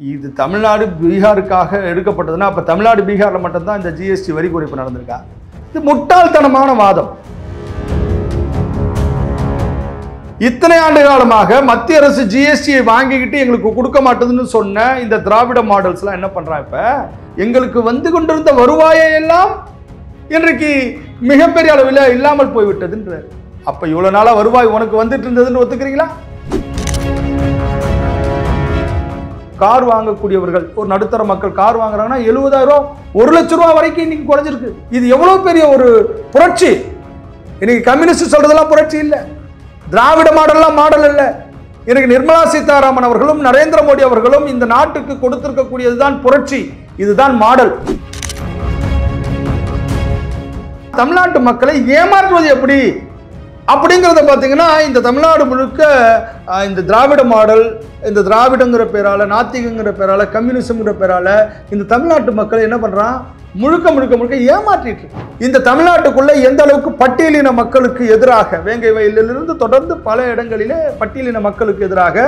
இது தமிழ்நாடு பீகாருக்காக எடுக்கப்பட்டதுன்னா அப்ப தமிழ்நாடு பீகார்ல மட்டும் தான் இந்த ஜிஎஸ்டி வரி குறைப்பு நடந்திருக்கா? இது முட்டாள்தனமான வாதம். இத்தனை ஆண்டு காலமாக மத்திய அரசு ஜிஎஸ்டியை வாங்கிக்கிட்டு எங்களுக்கு கொடுக்க மாட்டேதுன்னு சொன்ன இந்த திராவிட மாடல்ஸ்லாம் என்ன பண்றாங்க? இப்ப எங்களுக்கு வந்து கொண்டிருந்த வருவாயை எல்லாம் இன்றைக்கு மிகப்பெரிய அளவில் இல்லாமல் போய்விட்டதுன்ற. அப்ப இவ்வளவு நாளா வருவாய் உனக்கு வந்துட்டு இருந்ததுன்னு ஒத்துக்கிறீங்களா? கார் வாங்கக்கூடியவர்கள், ஒரு நடுத்தர மக்கள் கார் வாங்குறாங்கன்னா 70,000 1 லட்சம் ரூபாய் வரைக்கும் இன்னைக்கு குறைஞ்சிருக்கு. இது எவ்வளவு பெரிய ஒரு புரட்சி! இன்னைக்கு கம்யூனிஸ்ட் சொல்றதெல்லாம் புரட்சி இல்லை, திராவிட மாடல்லாம் மாடல் இல்லை. இன்னைக்கு நிர்மலா சீதாராமன் அவர்களும் நரேந்திர மோடி அவர்களும் இந்த நாட்டுக்கு கொடுத்திருக்கக்கூடியதுதான் புரட்சி, இதுதான் மாடல். தமிழ்நாட்டு மக்களை ஏமாற்றுவது எப்படி அப்படிங்கிறத பார்த்தீங்கன்னா இந்த தமிழ்நாடு முழுக்க இந்த திராவிட மாடல், இந்த திராவிடங்கிற பேரால, நாத்திகங்கிற பேரால, கம்யூனிசம்ங்கிற பேரால இந்த தமிழ்நாட்டு மக்களை என்ன பண்றான்? முழுக்க முழுக்க முழுக்க ஏமாற்றிட்டு. இந்த தமிழ்நாட்டுக்குள்ள எந்த அளவுக்கு பட்டியலின மக்களுக்கு எதிராக, வேங்கை வயலிலிருந்து தொடர்ந்து பல இடங்களிலே பட்டியலின மக்களுக்கு எதிராக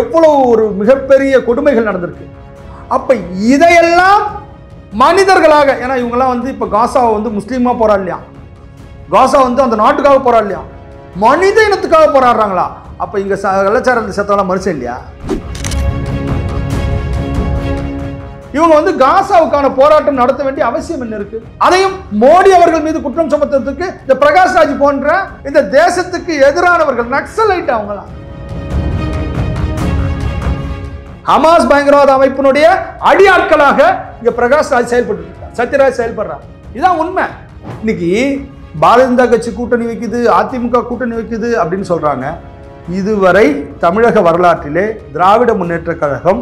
எவ்வளவு ஒரு மிகப்பெரிய கொடுமைகள் நடந்திருக்கு. அப்ப இதையெல்லாம் மனிதர்களாக, ஏன்னா இவங்கெல்லாம் வந்து இப்ப காசாவை வந்து முஸ்லீமா போராடலையா, காசா வந்து அந்த நாட்டுக்காக போராடலையா, மனித இனத்துக்காக போராடுறாங்களா? அப்ப இங்க கலாச்சாரத்தை செத்தவெல்லாம் மனுஷன் இல்லையா? இவங்க வந்து காசாவுக்கான போராட்டம் நடத்த வேண்டிய அவசியம் என்ன இருக்கு? அதையும் மோடி அவர்கள் மீது குற்றம் சுமத்துறதுக்கு இந்த பிரகாஷ் ராஜ் போன்ற இந்த தேசத்துக்கு எதிரானவர்கள், நக்சலைட் அவங்களாம் ஹமாஸ் பயங்கரவாத அமைப்பினுடைய அடியாட்களாக இங்க பிரகாஷ் ராஜ் செயல்பட்டு இருக்கார், சத்யராஜ் செயல்படுறார். இதுதான் உண்மை. இன்னைக்கு பாரதிய ஜனதா கட்சி கூட்டணி வைக்குது, அதிமுக கூட்டணி வைக்குது அப்படின்னு சொல்றாங்க. இதுவரை தமிழக வரலாற்றிலே திராவிட முன்னேற்ற கழகம்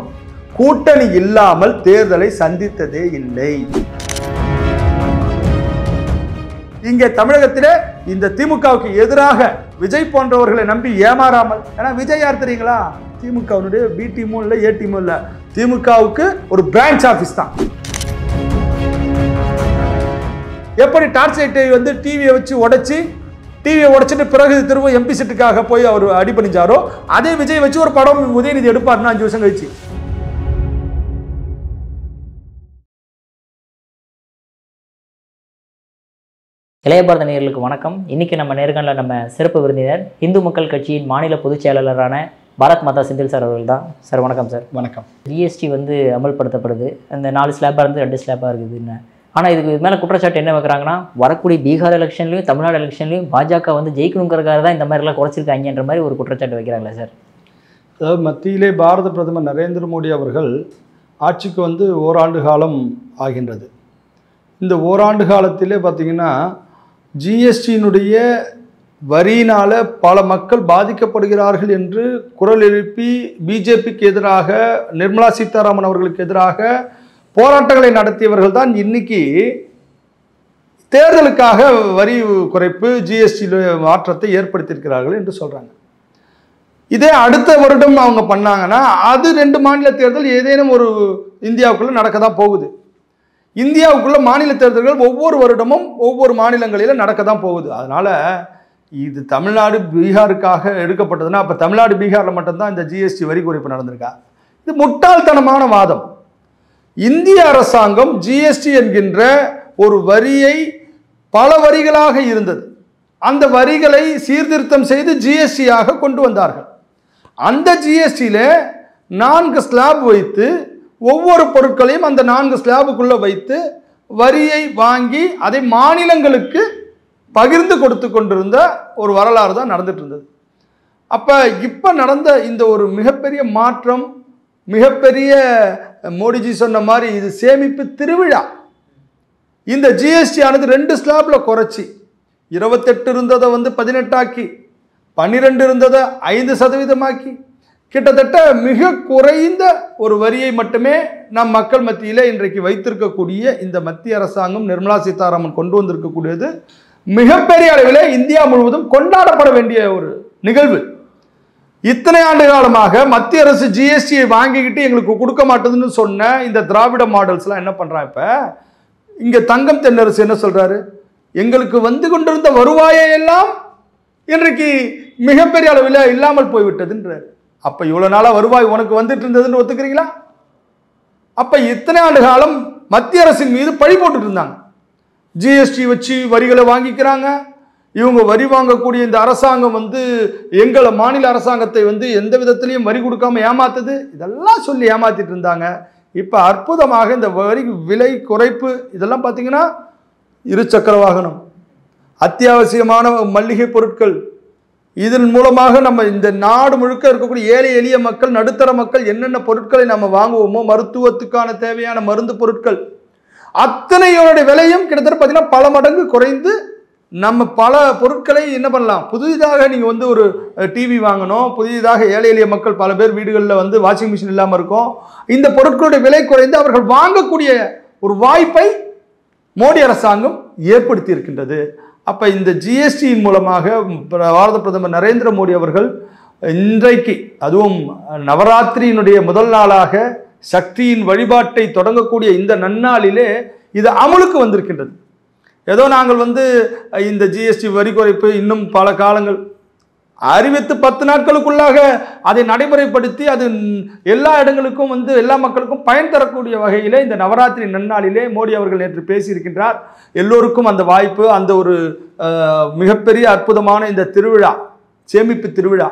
கூட்டணி இல்லாமல் தேர்தலை சந்தித்ததே இல்லை. இங்கே தமிழகத்திலே இந்த திமுகவுக்கு எதிராக விஜய் போன்றவர்களை நம்பி ஏமாறாமல், ஏன்னா விஜய் யார் தெரியுங்களா? திமுகவுடைய பி டீமும் இல்லை, ஏ டீமும் இல்லை, திமுகவுக்கு ஒரு பிரான்ச் ஆபீஸ் தான். எப்படி டார்ச் லைட்டை வந்து டிவியை வச்சு உடைச்சி, டிவியை உடைச்சிட்டு பிறகு திரும்ப எம்பி சீட்டுக்காக போய் அவர் அடிபணிஞ்சாரோ, அதே விஜய் வச்சு ஒரு படம் உதயநிதி எடுப்பாருன்னா 5 வருஷம் கழிச்சு. இளைய பாரத நேயர்களுக்கு வணக்கம். இன்னைக்கு நம்ம நேர்காணல நம்ம சிறப்பு விருந்தினர் இந்து மக்கள் கட்சியின் மாநில பொதுச் செயலாளரான பாரத் மாதா செந்தில் சார் அவர்கள் தான். சார் வணக்கம். சார் வணக்கம். ஜிஎஸ்டி வந்து அமல்படுத்தப்படுது, அந்த 4 ஸ்லாப்பாக இருந்து 2 ஸ்லாப்பாக இருக்குதுன்னு. ஆனால் இதுக்கு மேலே குற்றச்சாட்டு என்ன வைக்கிறாங்கன்னா, வரக்கூடிய பீகார் எலெக்ஷன்லையும் தமிழ்நாடு எலெக்ஷன்லையும் பாஜக வந்து ஜெயிக்கணுங்கிறதுக்காக தான் இந்த மாதிரிலாம் குறைச்சிருக்காங்கன்ற மாதிரி ஒரு குற்றச்சாட்டு வைக்கிறாங்களா சார்? அதாவது மத்தியிலே பாரத பிரதமர் நரேந்திர மோடி அவர்கள் ஆட்சிக்கு வந்து ஓராண்டு காலம் ஆகின்றது. இந்த ஓராண்டு காலத்திலே பார்த்தீங்கன்னா ஜிஎஸ்டியினுடைய வரியினால பல மக்கள் பாதிக்கப்படுகிறார்கள் என்று குரல் எழுப்பி பிஜேபிக்கு எதிராக, நிர்மலா சீதாராமன் அவர்களுக்கு எதிராக போராட்டங்களை நடத்தியவர்கள் தான் இன்னைக்கு தேர்தலுக்காக வரி குறைப்பு, ஜிஎஸ்டி மாற்றத்தை ஏற்படுத்தியிருக்கிறார்கள் என்று சொல்றாங்க. இதே அடுத்த வருடம் அவங்க பண்ணாங்கன்னா அது 2 மாநில தேர்தல் ஏதேனும் ஒரு இந்தியாவுக்குள்ள நடக்க தான் போகுது. இந்தியாவுக்குள்ள மாநில தேர்தல்கள் ஒவ்வொரு வருடமும் ஒவ்வொரு மாநிலங்களில் நடக்க தான் போகுது. அதனால இது தமிழ்நாடு பீகாருக்காக எடுக்கப்பட்டதுன்னா அப்ப தமிழ்நாடு பீகார்ல மட்டும்தான் இந்த ஜிஎஸ்டி வரி குறைப்பு நடந்திருக்கா? இது முட்டாள்தனமான வாதம். இந்திய அரசாங்கம் ஜிஎஸ்டி என்கின்ற ஒரு வரியை பல வரிகளாக இருந்தது, அந்த வரிகளை சீர்திருத்தம் செய்து ஜிஎஸ்டியாக கொண்டு வந்தார்கள். அந்த ஜிஎஸ்டியில 4 ஸ்லாப் வைத்து ஒவ்வொரு பொருட்களையும் அந்த 4 ஸ்லாபுக்குள்ள வைத்து வரியை வாங்கி அதை மாநிலங்களுக்கு பகிர்ந்து கொடுத்து கொண்டிருந்த ஒரு வரலாறு தான் நடந்துட்டு இருந்தது. அப்ப இப்ப நடந்த இந்த ஒரு மிகப்பெரிய மாற்றம், மிகப்பெரிய மோடிஜி சொன்ன மாதிரி இது சேமிப்பு திருவிழா. இந்த ஜிஎஸ்டி ஆனது 2 ஸ்லாப்ல குறைச்சி 28 இருந்ததை வந்து 18 ஆக்கி, 12 இருந்ததை 5% ஆக்கி, கிட்டத்தட்ட மிக குறைந்த ஒரு வரியை மட்டுமே நம் மக்கள் மத்தியிலே இன்றைக்கு வைத்திருக்கக்கூடிய இந்த மத்திய அரசாங்கம், நிர்மலா சீதாராமன் கொண்டு வந்திருக்கக்கூடியது மிகப்பெரிய அளவில் இந்தியா முழுவதும் கொண்டாடப்பட வேண்டிய ஒரு நிகழ்வு. இத்தனை ஆண்டு காலமாக மத்திய அரசு ஜிஎஸ்டியை வாங்கிக்கிட்டு எங்களுக்கு கொடுக்க மாட்டேதுன்னு சொன்ன இந்த திராவிட மாடல்ஸ்லாம் என்ன பண்றாங்க? இப்ப இங்க தங்கம் தென்னரசு என்ன சொல்றாரு? எங்களுக்கு வந்து கொண்டிருந்த வருவாயை எல்லாம் இன்றைக்கு மிகப்பெரிய அளவில் இல்லாமல் போய்விட்டதுன்றார். அப்ப இவ்வளவு நாளா வருவாய் உனக்கு வந்துட்டு இருந்ததுன்னு ஒத்துக்கிறீங்களா? அப்ப இத்தனை ஆண்டு காலம் மத்திய அரசின் மீது பழி போட்டுட்டு இருந்தாங்க. ஜிஎஸ்டி வச்சு வரிகளை வாங்கிக்கிறாங்க. இவங்க வரி வாங்கக்கூடிய இந்த அரசாங்கம் வந்து எங்களை மாநில அரசாங்கத்தை வந்து எந்த விதத்திலையும் வரி கொடுக்காம ஏமாத்துது, இதெல்லாம் சொல்லி ஏமாத்திட்டு இருந்தாங்க. இப்ப அற்புதமாக இந்த வரி விலை குறைப்பு இதெல்லாம் பார்த்தீங்கன்னா இருசக்கர வாகனம், அத்தியாவசியமான மளிகை பொருட்கள், இதன் மூலமாக நம்ம இந்த நாடு முழுக்க இருக்கக்கூடிய ஏழை எளிய மக்கள், நடுத்தர மக்கள் என்னென்ன பொருட்களை நம்ம வாங்குவோமோ, மருத்துவத்துக்கான தேவையான மருந்து பொருட்கள் அத்தனையோட விலையும் கிட்டத்தட்ட பார்த்தீங்கன்னா பல மடங்கு குறைந்து நம்ம பல பொருட்களை என்ன பண்ணலாம். புதிதாக நீங்கள் வந்து ஒரு டிவி வாங்கணும், புதிதாக ஏழை எளிய மக்கள் பல பேர் வீடுகளில் வந்து வாஷிங் மிஷின் இல்லாமல் இருக்கும். இந்த பொருட்களுடைய விலை குறைந்து அவர்கள் வாங்கக்கூடிய ஒரு வாய்ப்பை மோடி அரசாங்கம் ஏற்படுத்தி இருக்கின்றது. அப்போ இந்த ஜிஎஸ்டியின் மூலமாக பாரத பிரதமர் நரேந்திர மோடி அவர்கள் இன்றைக்கு அதுவும் நவராத்திரியினுடைய முதல் நாளாக சக்தியின் வழிபாட்டை தொடங்கக்கூடிய இந்த நன்னாளிலே இது அமலுக்கு வந்திருக்கின்றது. ஏதோ நாங்கள் வந்து இந்த ஜிஎஸ்டி வரி குறைப்பு இன்னும் பல காலங்கள் அறிவித்து 10 நாட்களுக்குள்ளாக அதை நடைமுறைப்படுத்தி அது எல்லா இடங்களுக்கும் வந்து எல்லா மக்களுக்கும் பயன் தரக்கூடிய வகையிலே இந்த நவராத்திரி நன்னாளிலே மோடி அவர்கள் நேற்று பேசியிருக்கின்றார். எல்லோருக்கும் அந்த வாய்ப்பு, அந்த ஒரு மிகப்பெரிய அற்புதமான இந்த திருவிழா, சேமிப்பு திருவிழா.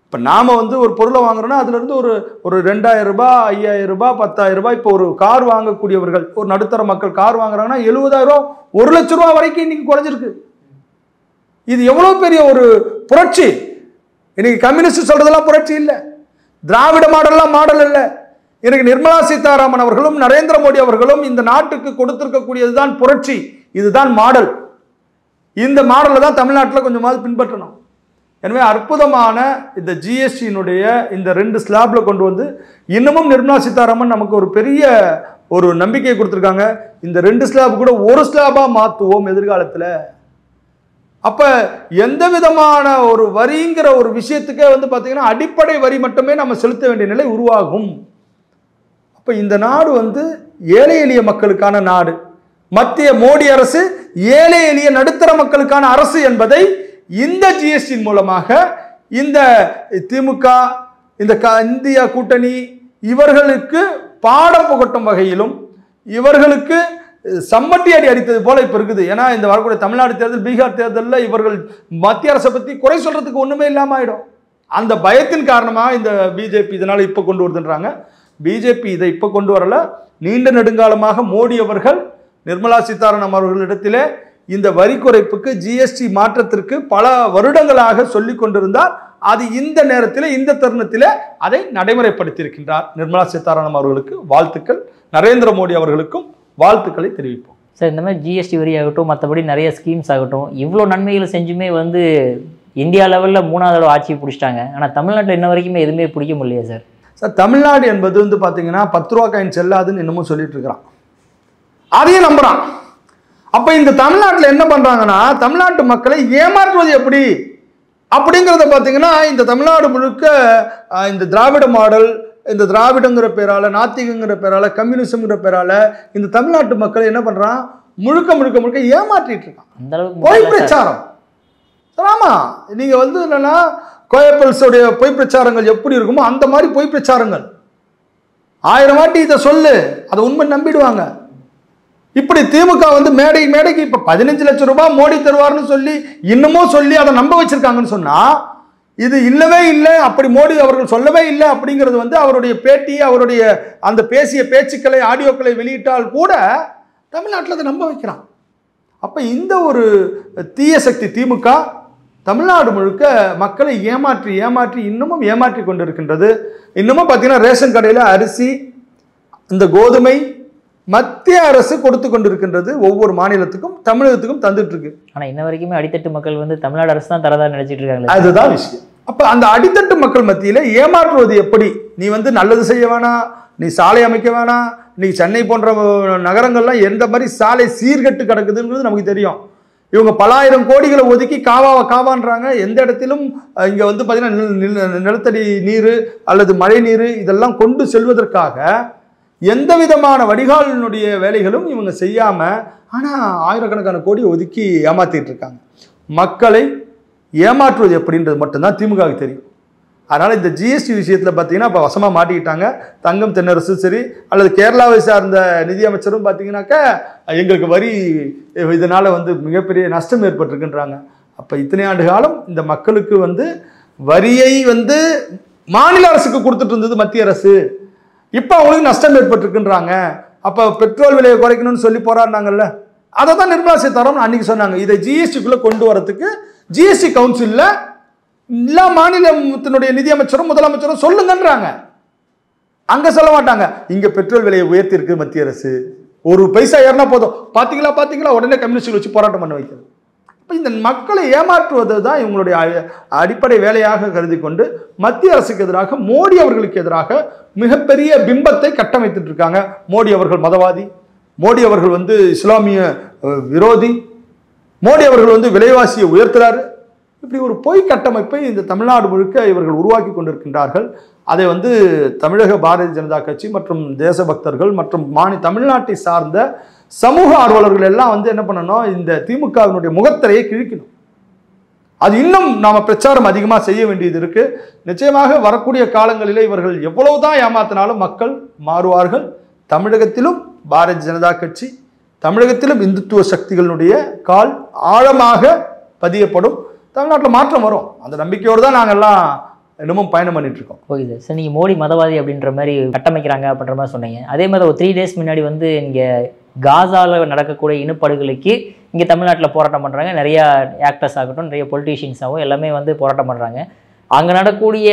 இப்போ நாம் வந்து ஒரு பொருளை வாங்குறோன்னா அதுலேருந்து ஒரு 2000 ரூபாய், 5000 ரூபாய், 10,000 ரூபாய். இப்போ ஒரு கார் வாங்கக்கூடியவர்கள், ஒரு நடுத்தர மக்கள் கார் வாங்குறாங்கன்னா 70,000, 1 லட்ச ரூபா வரைக்கும் இன்னைக்கு குறைஞ்சிருக்கு. இது எவ்வளோ பெரிய ஒரு புரட்சி! இன்னைக்கு கம்யூனிஸ்ட் சொல்றதெல்லாம் புரட்சி இல்லை, திராவிட மாடல்லாம் மாடல் இல்லை. இன்னைக்கு நிர்மலா சீதாராமன் அவர்களும் நரேந்திர மோடி அவர்களும் இந்த நாட்டுக்கு கொடுத்திருக்கக்கூடியதுதான் புரட்சி, இதுதான் மாடல். இந்த மாடலை தான் தமிழ்நாட்டில் கொஞ்சமாவது பின்பற்றணும். எனவே அற்புதமான இந்த ஜிஎஸ்டியினுடைய இந்த 2 ஸ்லாப்ல கொண்டு வந்து இன்னமும் நிர்மலா சீதாராமன் நமக்கு ஒரு பெரிய ஒரு நம்பிக்கையை கொடுத்துருக்காங்க. இந்த 2 ஸ்லாப் கூட ஒரு ஸ்லாபா மாற்றுவோம் எதிர்காலத்தில். அப்ப எந்த விதமான ஒரு வரிங்கிற ஒரு விஷயத்துக்கே வந்து பார்த்தீங்கன்னா அடிப்படை வரி மட்டுமே நம்ம செலுத்த வேண்டிய நிலை உருவாகும். அப்ப இந்த நாடு வந்து ஏழை எளிய மக்களுக்கான நாடு. மத்திய மோடி அரசு ஏழை எளிய நடுத்தர மக்களுக்கான அரசு என்பதை இந்த ஜிஎஸ்டி மூலமாக இந்த திமுக, இந்த இந்தியா கூட்டணி இவர்களுக்கு பாடம் புகட்டும் வகையிலும் இவர்களுக்கு சம்மட்டி அடி அடித்தது போல இப்ப இருக்குது. ஏன்னா இந்த வரக்கூடிய தமிழ்நாடு தேர்தல், பீகார் தேர்தலில் இவர்கள் மத்திய அரசை பத்தி குறை சொல்றதுக்கு ஒண்ணுமே இல்லாம ஆயிடும். அந்த பயத்தின் காரணமாக இந்த பிஜேபி இதனால இப்ப கொண்டு வருதுன்றாங்க. பிஜேபி இதை இப்ப கொண்டு வரல. நீண்ட நெடுங்காலமாக மோடி அவர்கள் நிர்மலா சீதாராமன் அவர்களிடத்திலே இந்த வரி குறைப்புக்கு, ஜிஎஸ்டி மாற்றத்திற்கு பல வருடங்களாக சொல்லிக் கொண்டிருந்தார். அது இந்த நேரத்தில், இந்த தருணத்தில் அதை நடைமுறைப்படுத்தியிருக்கின்றார். நிர்மலா சீதாராமன் அவர்களுக்கு வாழ்த்துக்கள், நரேந்திர மோடி அவர்களுக்கும் வாழ்த்துக்களை தெரிவிப்போம். சார், இந்த மாதிரி ஜிஎஸ்டி வரி ஆகட்டும், மற்றபடி நிறைய ஸ்கீம்ஸ் ஆகட்டும், இவ்வளோ நன்மைகள் செஞ்சுமே வந்து இந்தியா லெவலில் 3வது தடவை ஆட்சியை பிடிச்சிட்டாங்க. ஆனால் தமிழ்நாட்டில் இன்ன வரைக்குமே எதுவுமே பிடிக்க முடியலையா சார்? சார், தமிழ்நாடு என்பது வந்து பார்த்தீங்கன்னா 10 ரூபா காயின் செல்லாதுன்னு இன்னமும் சொல்லிட்டு இருக்கிறான், அதையும் நம்புறான். அப்ப இந்த தமிழ்நாட்டில் என்ன பண்றாங்கன்னா, தமிழ்நாட்டு மக்களை ஏமாற்றுவது எப்படி அப்படிங்கிறத பார்த்தீங்கன்னா இந்த தமிழ்நாடு முழுக்க இந்த திராவிட மாடல், இந்த திராவிடங்கிற பேரால, நாத்திகங்கிற பேரால, கம்யூனிசம்ங்கிற பேரால இந்த தமிழ்நாட்டு மக்களை என்ன பண்றான், முழுக்க முழுக்க முழுக்க ஏமாற்றிட்டு இருக்கான். அந்த அளவுக்கு பொய் பிரச்சாரம். ஆமா, நீங்க வந்து என்னன்னா கோயப்பல்ஸோடைய பொய் பிரச்சாரங்கள் எப்படி இருக்குமோ அந்த மாதிரி பொய் பிரச்சாரங்கள் 1000 வாட்டி இதை சொல்லு, அதை உண்மை நம்பிடுவாங்க. இப்படி திமுக வந்து மேடைக்கு இப்ப 15 லட்சம் ரூபாய் மோடி தருவார்னு சொல்லி இன்னமும் சொல்லி அதை நம்ப வச்சிருக்காங்கன்னு சொன்னா, இது இல்லவே இல்லை, அப்படி மோடி அவர்கள் சொல்லவே இல்லை அப்படிங்கிறது வந்து அவருடைய பேட்டி, அவருடைய அந்த பேசிய பேச்சுக்களை, ஆடியோக்களை வெளியிட்டால் கூட தமிழ்நாட்டில் அதை நம்ப வைக்கிறான். அப்ப இந்த ஒரு தீய சக்தி திமுக தமிழ்நாடு முழுக்க மக்களை ஏமாற்றி ஏமாற்றி இன்னமும் ஏமாற்றி கொண்டிருக்கின்றது. இன்னமும் பார்த்தீங்கன்னா ரேஷன் கடையில் அரிசி, இந்த கோதுமை மத்திய அரசு கொடுத்து கொண்டிருக்கின்றது, ஒவ்வொரு மாநிலத்துக்கும் தமிழகத்துக்கும் தந்துட்டு இருக்கு. ஆனா இன்ன வரைக்குமே அடித்தட்டு மக்கள் வந்து தமிழ்நாடு அரசு தான் தரதா நினைச்சிட்டு இருக்காங்க. அதுதான் விஷயம். அப்ப அந்த அடித்தட்டு மக்கள் மத்தியில ஏமாற்றுவது எப்படி? நீ வந்து நல்லது செய்ய வேணாம், நீ சாலை அமைக்க வேணாம், நீ சென்னை போன்ற நகரங்கள்லாம் எந்த மாதிரி சாலை சீர்கட்டு கிடக்குதுங்கிறது நமக்கு தெரியும். இவங்க பல ஆயிரம் கோடிகளை ஒதுக்கி காவான்றாங்க. எந்த இடத்திலும் இங்க வந்து பார்த்தீங்கன்னா நிலத்தடி நீர் அல்லது மழை நீர் இதெல்லாம் கொண்டு செல்வதற்காக எந்த விதமான வடிகாலினுடைய வேலைகளும் இவங்க செய்யாம, ஆனா ஆயிரக்கணக்கான கோடி ஒதுக்கி ஏமாத்திட்டு இருக்காங்க. மக்களை ஏமாற்றுவது எப்படின்றது மட்டும்தான் திமுகவுக்கு தெரியும். அதனால் இந்த ஜிஎஸ்டி விஷயத்தில் பார்த்தீங்கன்னா இப்போ வசமாக மாட்டிக்கிட்டாங்க. தங்கம் தென்னரசு சரி, அல்லது கேரளாவை சார்ந்த நிதியமைச்சரும் பார்த்தீங்கன்னாக்கா எங்களுக்கு வரி இதனால் வந்து மிகப்பெரிய நஷ்டம் ஏற்பட்டிருக்குன்றாங்க. அப்போ இத்தனை ஆண்டு காலம் இந்த மக்களுக்கு வந்து வரியை வந்து மாநில அரசுக்கு கொடுத்துட்டு இருந்தது மத்திய அரசு. இப்போ அவங்களுக்கு நஷ்டம் ஏற்பட்டிருக்குன்றாங்க. அப்போ பெட்ரோல் விலையை குறைக்கணும்னு சொல்லி போராடினாங்கல்ல, அதை தான் நிர்மலா சீதாராமன் அன்னைக்கு சொன்னாங்க. இதை ஜிஎஸ்டிக்குள்ளே கொண்டு வரதுக்கு ஜிஎஸ்டி கவுன்சிலில் எல்லா மாநிலத்தினுடைய நிதியமைச்சரும் முதலமைச்சரும் சொல்லுங்கன்றாங்க. அங்கே சொல்ல மாட்டாங்க, இங்கே பெட்ரோல் விலையை உயர்த்தி இருக்கு மத்திய அரசு, ஒரு பைசா ஏறினா போதும், பார்த்தீங்களா உடனே கம்யூனிஸ்டுகள் வச்சு போராட்டம் பண்ண வைக்கிறது. இப்போ இந்த மக்களை ஏமாற்றுவது தான் இவங்களுடைய அடிப்படை வேலையாக கருதி கொண்டு மத்திய அரசுக்கு எதிராக, மோடி அவர்களுக்கு எதிராக மிகப்பெரிய பிம்பத்தை கட்டமைத்துட்டு இருக்காங்க. மோடி அவர்கள் மதவாதி, மோடி அவர்கள் வந்து இஸ்லாமிய விரோதி, மோடி அவர்கள் வந்து விலைவாசியை உயர்த்துறாரு. இப்படி ஒரு பொய் கட்டமைப்பை இந்த தமிழ்நாடு முழுக்க இவர்கள் உருவாக்கி கொண்டிருக்கின்றார்கள். அதை வந்து தமிழக பாரதிய ஜனதா கட்சி மற்றும் தேசபக்தர்கள் மற்றும் தமிழ்நாட்டை சார்ந்த சமூக ஆர்வலர்கள் எல்லாம் வந்து என்ன பண்ணணும், இந்த திமுகவினுடைய முகத்திரையை கிழிக்கணும். அது இன்னும் நாம பிரச்சாரம் அதிகமாக செய்ய வேண்டியது இருக்கு. நிச்சயமாக வரக்கூடிய காலங்களிலே இவர்கள் எவ்வளவுதான் ஏமாத்தினாலும் மக்கள் மாறுவார்கள். தமிழகத்திலும் பாரதிய ஜனதா கட்சி, தமிழகத்திலும் இந்துத்துவ சக்திகளுடைய கால் ஆழமாக பதியப்படும். தமிழ்நாட்டில் மாற்றம் வரும். அந்த நம்பிக்கையோடு தான் நாங்கள்லாம் இன்னமும் பயணம் பண்ணிட்டு இருக்கோம். Okay sir. சார் நீங்கள் மோடி மதவாதி அப்படின்ற மாதிரி கட்டமைக்கிறாங்க அப்படின்ற மாதிரி சொன்னீங்க. அதே மாதிரி ஒரு 3 days முன்னாடி வந்து இங்கே காசாவில் நடக்கக்கூடிய இனப்படுகொலைக்கு இங்கே தமிழ்நாட்டில் போராட்டம் பண்ணுறாங்க. நிறையா ஆக்டர்ஸ் ஆகட்டும், நிறைய பொலிட்டீஷியன்ஸாகவும் எல்லாமே வந்து போராட்டம் பண்ணுறாங்க. அங்கே நடக்கக்கூடிய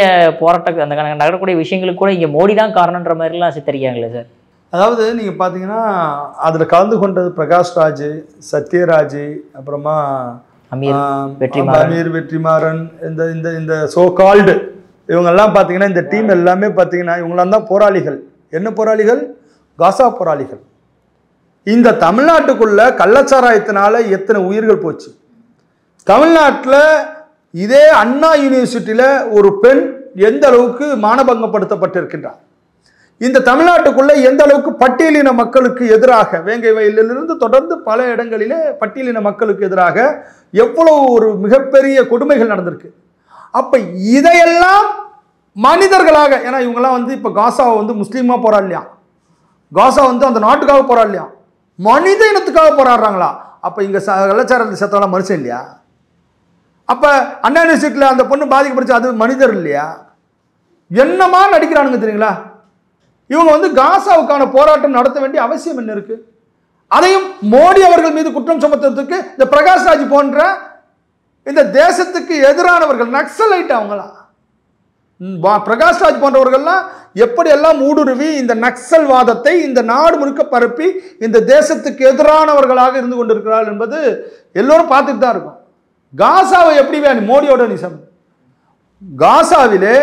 அந்த நடக்கக்கூடிய விஷயங்களுக்கு கூட இங்கே மோடி தான் காரணன்ற மாதிரிலாம் சித்தரிக்காங்களே சார். அதாவது நீங்கள் பார்த்தீங்கன்னா அதில் கலந்து கொண்டது பிரகாஷ்ராஜ், சத்யராஜ், அப்புறமா அமீர் வெற்றிமாறன், இந்த இந்த இந்த சோகால்டு இவங்கெல்லாம் பார்த்தீங்கன்னா இந்த டீம் எல்லாமே பார்த்தீங்கன்னா இவங்களாம் தான் போராளிகள். என்ன போராளிகள்? காசா போராளிகள். இந்த தமிழ்நாட்டுக்குள்ள கள்ளச்சாராயத்தினால எத்தனை உயிர்கள் போச்சு. தமிழ்நாட்டில் இதே அண்ணா யூனிவர்சிட்டியில் ஒரு பெண் எந்த அளவுக்கு மானபங்கப்படுத்தப்பட்டிருக்கின்றார். இந்த தமிழ்நாட்டுக்குள்ள எந்த அளவுக்கு பட்டியலின மக்களுக்கு எதிராக, வேங்கை வயலிலிருந்து தொடர்ந்து பல இடங்களிலே பட்டியலின மக்களுக்கு எதிராக எவ்வளவு ஒரு மிகப்பெரிய கொடுமைகள் நடந்திருக்கு. அப்ப இதையெல்லாம் மனிதர்களாக, ஏன்னா இவங்கெல்லாம் வந்து இப்ப காசாவை வந்து முஸ்லீமா போராடலையா, காசா வந்து அந்த நாட்டுக்காக போராடலையா, மனித இனத்துக்காக போராடுறாங்களா? அப்ப இங்க கலாச்சாரத்தில் செத்தவெல்லாம் மனுஷன் இல்லையா? அப்ப அண்ணா யூனிவர்சிட்டியில் அந்த பொண்ணு பாதிக்கப்படுச்சு, அது மனிதர் இல்லையா? என்னமா நடிக்கிறானுங்க தெரியுங்களா? இவங்க வந்து காசாவுக்கான போராட்டம் நடத்த வேண்டிய அவசியம் என்ன இருக்கு? அதையும் மோடி அவர்கள் மீது குற்றம் சுமத்துறதுக்கு இந்த பிரகாஷ்ராஜ் போன்ற இந்த தேசத்துக்கு எதிரானவர்கள், நக்சலைட் அவங்களா, பிரகாஷ்ராஜ் போன்றவர்கள்லாம் எப்படி எல்லாம் ஊடுருவி இந்த நக்சல் வாதத்தை இந்த நாடு முழுக்க பரப்பி இந்த தேசத்துக்கு எதிரானவர்களாக இருந்து கொண்டிருக்கிறார்கள் என்பது எல்லோரும் பார்த்துட்டு தான் இருக்கும். காசாவை எப்படி மோடியோட நிசம், காசாவிலே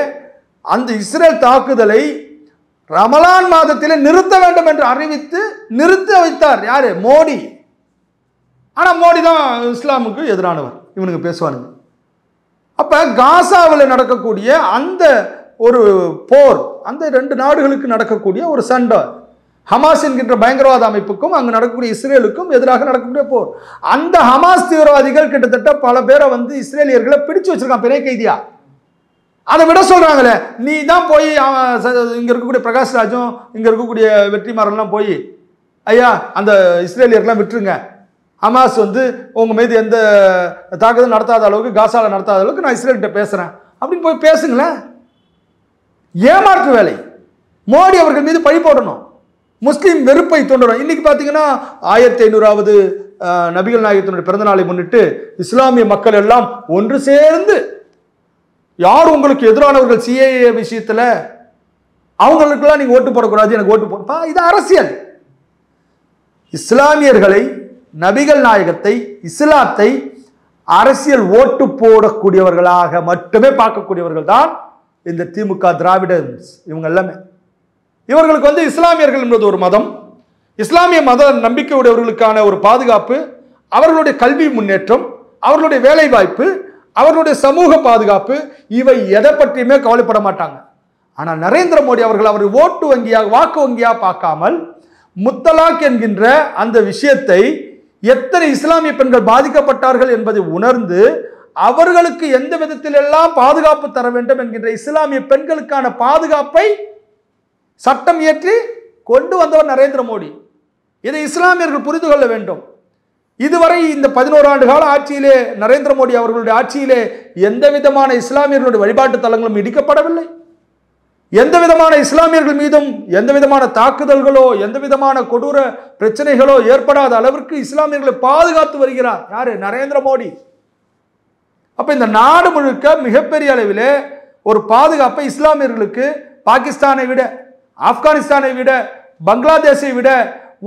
அந்த இஸ்ரேல் தாக்குதலை ரமலான் மாதத்திலே நிறுத்த வேண்டும் என்று அறிவித்து நிறுத்த வைத்தார். யாரு? மோடி. ஆனா மோடி தான் இஸ்லாமுக்கு எதிரானவர் இவனுக்கு பேசுவானுங்க. அப்ப காசாவில் நடக்கக்கூடிய அந்த ஒரு போர், அந்த 2 நாடுகளுக்கு நடக்கக்கூடிய ஒரு சண்டை, ஹமாஸ் என்கின்ற பயங்கரவாத அமைப்புக்கும் அங்கு நடக்கக்கூடிய இஸ்ரேலுக்கும் எதிராக நடக்கக்கூடிய போர். அந்த ஹமாஸ் தீவிரவாதிகள் கிட்டத்தட்ட பல பேரை வந்து இஸ்ரேலியர்களை பிடிச்சு வச்சிருக்கான் பிணை கைதியா. அதை விட சொல்றாங்களே, நீ தான் போய் இங்க இருக்கக்கூடிய பிரகாஷ்ராஜும் இங்க இருக்கக்கூடிய வெற்றிமாறன்லாம் போய், ஐயா அந்த இஸ்ரேலியர்லாம் விட்டுருங்க, ஹமாஸ் வந்து உங்க மீது எந்த தாக்குதல் நடத்தாத அளவுக்கு, காசால நடத்தாத அளவுக்கு நான் இஸ்ரேல்கிட்ட பேசுறேன் அப்படின்னு போய் பேசுங்களேன். ஏமாற்று வேலை. மோடி அவர்கள் மீது பழி போடணும், முஸ்லீம் வெறுப்பை தூண்டணும். இன்னைக்கு பார்த்தீங்கன்னா 1500வது நபிகள் நாயகத்தினுடைய பிறந்த நாளை முன்னிட்டு இஸ்லாமிய மக்கள் எல்லாம் ஒன்று சேர்ந்து, யார் உங்களுக்கு எதிரானவர்கள் சிஏஏ விஷயத்துல அவங்களுக்கெல்லாம் நீங்க ஓட்டு போடக்கூடாது, எனக்கு ஓட்டு போடப்பா, இது அரசியல். இஸ்லாமியர்களை, நபிகள் நாயகத்தை, இஸ்லாத்தை அரசியல் ஓட்டு போடக்கூடியவர்களாக மட்டுமே பார்க்கக்கூடியவர்கள் தான் இந்த திமுக திராவிடன்ஸ். இவங்க எல்லாமே இவர்களுக்கு வந்து இஸ்லாமியர்கள் என்பது ஒரு மதம், இஸ்லாமிய மத நம்பிக்கையுடையவர்களுக்கான ஒரு பாதுகாப்பு, அவர்களுடைய கல்வி முன்னேற்றம், அவர்களுடைய வேலை வாய்ப்பு, அவர்களுடைய சமூக பாதுகாப்பு, இவை எதை பற்றியுமே கவலைப்பட மாட்டாங்க. ஆனால் நரேந்திர மோடி அவர்கள் அவர் ஓட்டு வங்கியாக, வாக்கு வங்கியாக பார்க்காமல் முத்தலாக் என்கின்ற அந்த விஷயத்தை, எத்தனை இஸ்லாமிய பெண்கள் பாதிக்கப்பட்டார்கள் என்பதை உணர்ந்து அவர்களுக்கு எந்த விதத்திலெல்லாம் பாதுகாப்பு தர வேண்டும் என்கின்ற இஸ்லாமிய பெண்களுக்கான பாதுகாப்பை சட்டம் இயற்றி கொண்டு வந்தவர் நரேந்திர மோடி. இதை இஸ்லாமியர்கள் புரிந்து கொள்ள வேண்டும். இதுவரை இந்த 11 ஆண்டு கால ஆட்சியிலே நரேந்திர மோடி அவர்களுடைய ஆட்சியிலே எந்த விதமான இஸ்லாமியர்களுடைய வழிபாட்டு தலங்களும் இடிக்கப்படவில்லை. எந்த விதமான இஸ்லாமியர்கள் மீதும் எந்த விதமான தாக்குதல்களோ எந்த விதமான கொடூர பிரச்சனைகளோ ஏற்படாத அளவிற்கு இஸ்லாமியர்களை பாதுகாத்து வருகிறார் யாரு? நரேந்திர மோடி. அப்ப இந்த நாடு முழுக்க மிகப்பெரிய அளவிலே ஒரு பாதுகாப்பை இஸ்லாமியர்களுக்கு பாகிஸ்தானை விட, ஆப்கானிஸ்தானை விட, பங்களாதேஷை விட,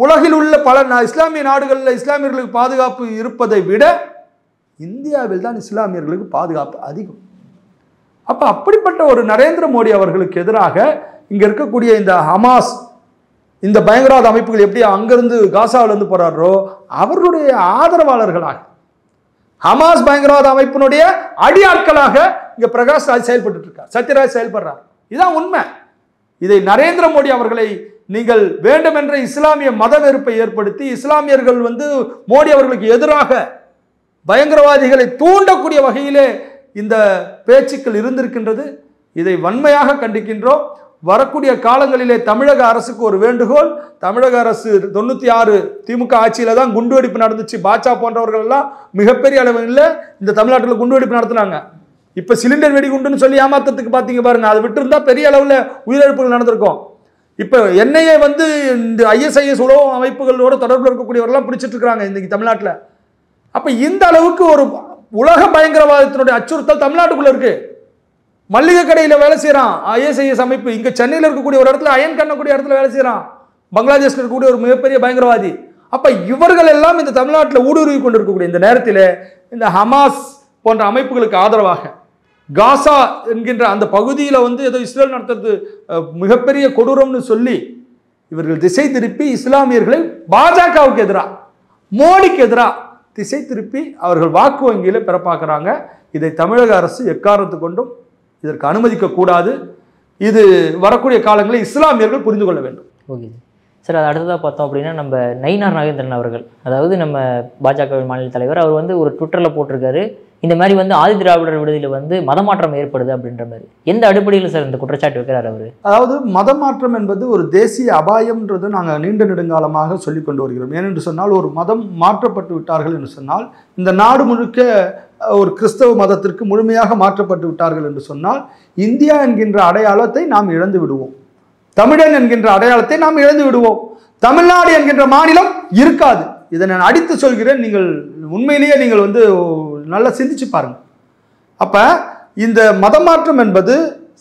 உலகில் உள்ள பல இஸ்லாமிய நாடுகளில் இஸ்லாமியர்களுக்கு பாதுகாப்பு இருப்பதை விட இந்தியாவில் தான் இஸ்லாமியர்களுக்கு பாதுகாப்பு அதிகம். அப்ப அப்படிப்பட்ட ஒரு நரேந்திர மோடி அவர்களுக்கு எதிராக இங்க இருக்கக்கூடிய இந்த ஹமாஸ் இந்த பயங்கரவாத அமைப்புகள் எப்படி அங்கிருந்து காசாவிலிருந்து போறாரோ அவர்களுடைய ஆதரவாளர்களாக ஹமாஸ் பயங்கரவாத அமைப்பினுடைய அடியாட்களாக இங்க பிரகாஷ் ராஜ் செயல்பட்டு இருக்கார், சத்யராஜ் செயல்படுறார். இதுதான் உண்மை. இதை நரேந்திர மோடி அவர்களை நீங்கள் வேண்டுமென்ற இஸ்லாமிய மத வெறுப்பை ஏற்படுத்தி இஸ்லாமியர்கள் மோடி அவர்களுக்கு எதிராக பயங்கரவாதிகளை தூண்டக்கூடிய வகையிலே இந்த பேச்சுக்கள் இருந்திருக்கின்றது. இதை வன்மையாக கண்டிக்கின்றோம். வரக்கூடிய காலங்களிலே தமிழக அரசுக்கு ஒரு வேண்டுகோள். தமிழக அரசு 96 திமுக ஆட்சியில தான் குண்டுவெடிப்பு நடந்துச்சு. பாஜா போன்றவர்கள் எல்லாம் மிகப்பெரிய அளவில் இந்த தமிழ்நாட்டில் குண்டுவெடிப்பு நடத்தினாங்க. இப்ப சிலிண்டர் வெடிகுண்டுன்னு சொல்லி ஏமாத்தத்துக்கு பாத்தீங்க பாருங்க. அதை விட்டு இருந்தா பெரிய அளவில் உயிரிழப்புகள் நடந்திருக்கும். இப்ப என்ஐஏ இந்த ISIS உளவு அமைப்புகளோட தொடர்பில் இருக்கக்கூடியவர்கள்லாம் பிடிச்சிட்டு இருக்காங்க இன்னைக்கு தமிழ்நாட்டில். அப்ப இந்த அளவுக்கு ஒரு உலக பயங்கரவாதத்தினுடைய அச்சுறுத்தல் தமிழ்நாட்டுக்குள்ள இருக்கு. மல்லிகை கடையில் வேலை செய்யறான் ISIS அமைப்பு. இங்க சென்னையில் இருக்கக்கூடிய ஒரு இடத்துல அயன் கண்ணக்கூடிய இடத்துல வேலை செய்யறான். பங்களாதேஷ்ல இருக்கக்கூடிய ஒரு மிகப்பெரிய பயங்கரவாதி. அப்ப இவர்கள் எல்லாம் இந்த தமிழ்நாட்டில் ஊடுருவி கொண்டிருக்கக்கூடிய இந்த நேரத்தில் இந்த ஹமாஸ் போன்ற அமைப்புகளுக்கு ஆதரவாக காசா என்கின்ற அந்த பகுதியில் ஏதோ இஸ்ரேல் நடத்துறது மிகப்பெரிய கொடூரம்னு சொல்லி இவர்கள் திசை திருப்பி இஸ்லாமியர்களை பாஜகவுக்கு எதிராக, மோடிக்கு எதிராக திசை திருப்பி அவர்கள் வாக்கு வங்கியில பெற பார்க்குறாங்க. இதை தமிழக அரசு எக்காரணத்து கொண்டும் இதற்கு அனுமதிக்க கூடாது. இது வரக்கூடிய காலங்களில் இஸ்லாமியர்கள் புரிந்து கொள்ள வேண்டும். ஓகே சார், அது அடுத்ததாக பார்த்தோம் அப்படின்னா நம்ம நயினார் நாகேந்திரன் அவர்கள், அதாவது நம்ம பாஜக மாநில தலைவர், அவர் ஒரு ட்விட்டரில் போட்டிருக்காரு, இந்த மாதிரி ஆதி திராவிடர் விடுதியில் மதமாற்றம் ஏற்படுது அப்படின்ற மாதிரி. எந்த அடிப்படையில் சார் இந்த குற்றச்சாட்டு வைக்கிறார் அவர்? அதாவது மதமாற்றம் என்பது ஒரு தேசிய அபாயம்ன்றது நாங்கள் நீண்ட நெடுங்காலமாக சொல்லிக் கொண்டு வருகிறோம். ஏனென்று சொன்னால் ஒரு மதம் மாற்றப்பட்டு விட்டார்கள் என்று சொன்னால், இந்த நாடு முழுக்க ஒரு கிறிஸ்தவ மதத்திற்கு முழுமையாக மாற்றப்பட்டு விட்டார்கள் என்று சொன்னால் இந்தியா என்கின்ற அடையாளத்தை நாம் இழந்து விடுவோம். தமிழன் என்கின்ற அடையாளத்தை நாம் இழந்து விடுவோம். தமிழ்நாடு என்கின்ற மாநிலம் இருக்காது. இதை நான் அடித்து சொல்கிறேன். நீங்கள் உண்மையிலேயே நீங்கள் நல்லா சிந்திச்சு பாருங்க. அப்ப இந்த மதமாற்றம் என்பது